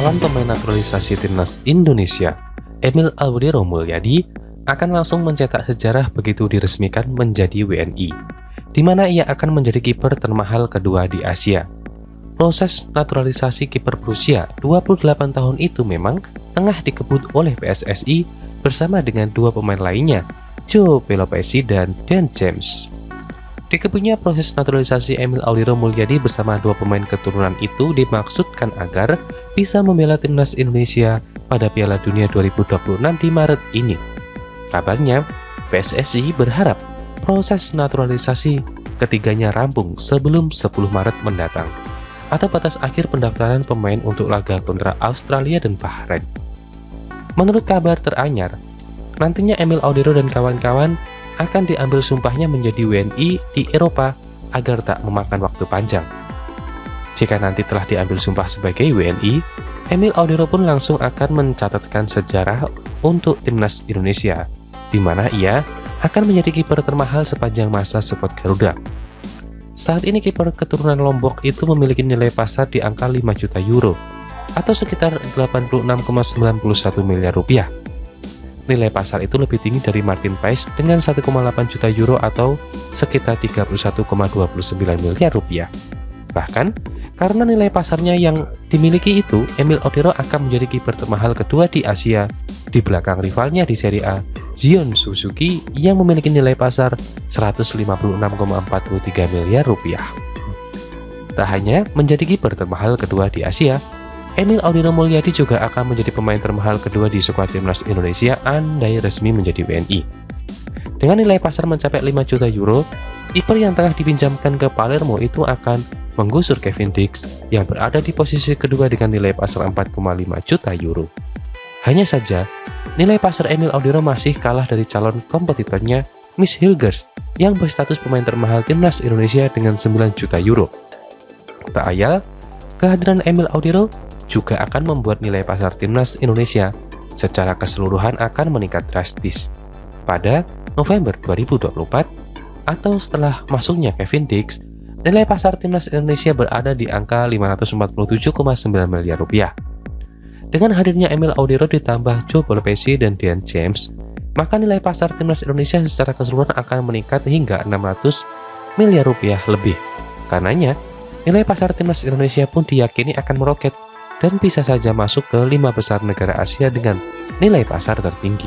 calon pemain naturalisasi timnas Indonesia, Emil Audero Mulyadi, akan langsung mencetak sejarah begitu diresmikan menjadi WNI, di mana ia akan menjadi kiper termahal kedua di Asia. Proses naturalisasi kiper berusia 28 tahun itu memang tengah dikebut oleh PSSI bersama dengan dua pemain lainnya, Joe Pelopesi dan Dan James. Dikebutnya proses naturalisasi Emil Audero Mulyadi bersama dua pemain keturunan itu dimaksudkan agar bisa membela timnas Indonesia pada Piala Dunia 2026 di Maret ini. Kabarnya, PSSI berharap proses naturalisasi ketiganya rampung sebelum 10 Maret mendatang, atau batas akhir pendaftaran pemain untuk laga kontra Australia dan Bahrain. Menurut kabar teranyar, nantinya Emil Audero dan kawan-kawan akan diambil sumpahnya menjadi WNI di Eropa agar tak memakan waktu panjang. Jika nanti telah diambil sumpah sebagai WNI, Emil Audero pun langsung akan mencatatkan sejarah untuk timnas Indonesia, di mana ia akan menjadi kiper termahal sepanjang masa skuad Garuda. Saat ini kiper keturunan Lombok itu memiliki nilai pasar di angka 5 juta euro atau sekitar 86,91 miliar rupiah. Nilai pasar itu lebih tinggi dari Martin Paes dengan 1,8 juta euro atau sekitar 31,29 miliar rupiah. Bahkan, karena nilai pasarnya yang dimiliki itu, Emil Audero akan menjadi kiper termahal kedua di Asia, di belakang rivalnya di Serie A, Zion Suzuki yang memiliki nilai pasar 156,43 miliar rupiah. Tak hanya menjadi kiper termahal kedua di Asia, Emil Audero Mulyadi juga akan menjadi pemain termahal kedua di skuad timnas Indonesia andai resmi menjadi WNI. Dengan nilai pasar mencapai 5 juta euro, kiper yang tengah dipinjamkan ke Palermo itu akan menggusur Kevin Dix yang berada di posisi kedua dengan nilai pasar 4,5 juta euro. Hanya saja, nilai pasar Emil Audero masih kalah dari calon kompetitornya Miss Hilgers yang berstatus pemain termahal timnas Indonesia dengan 9 juta euro. Tak ayal, kehadiran Emil Audero juga akan membuat nilai pasar timnas Indonesia secara keseluruhan akan meningkat drastis. Pada November 2024, atau setelah masuknya Kevin Dix, nilai pasar timnas Indonesia berada di angka 547,9 miliar rupiah. Dengan hadirnya Emil Audero ditambah Joe Pelopesi dan Dan James, maka nilai pasar timnas Indonesia secara keseluruhan akan meningkat hingga 600 miliar rupiah lebih. Karenanya, nilai pasar timnas Indonesia pun diyakini akan meroket dan bisa saja masuk ke 5 besar negara Asia dengan nilai pasar tertinggi.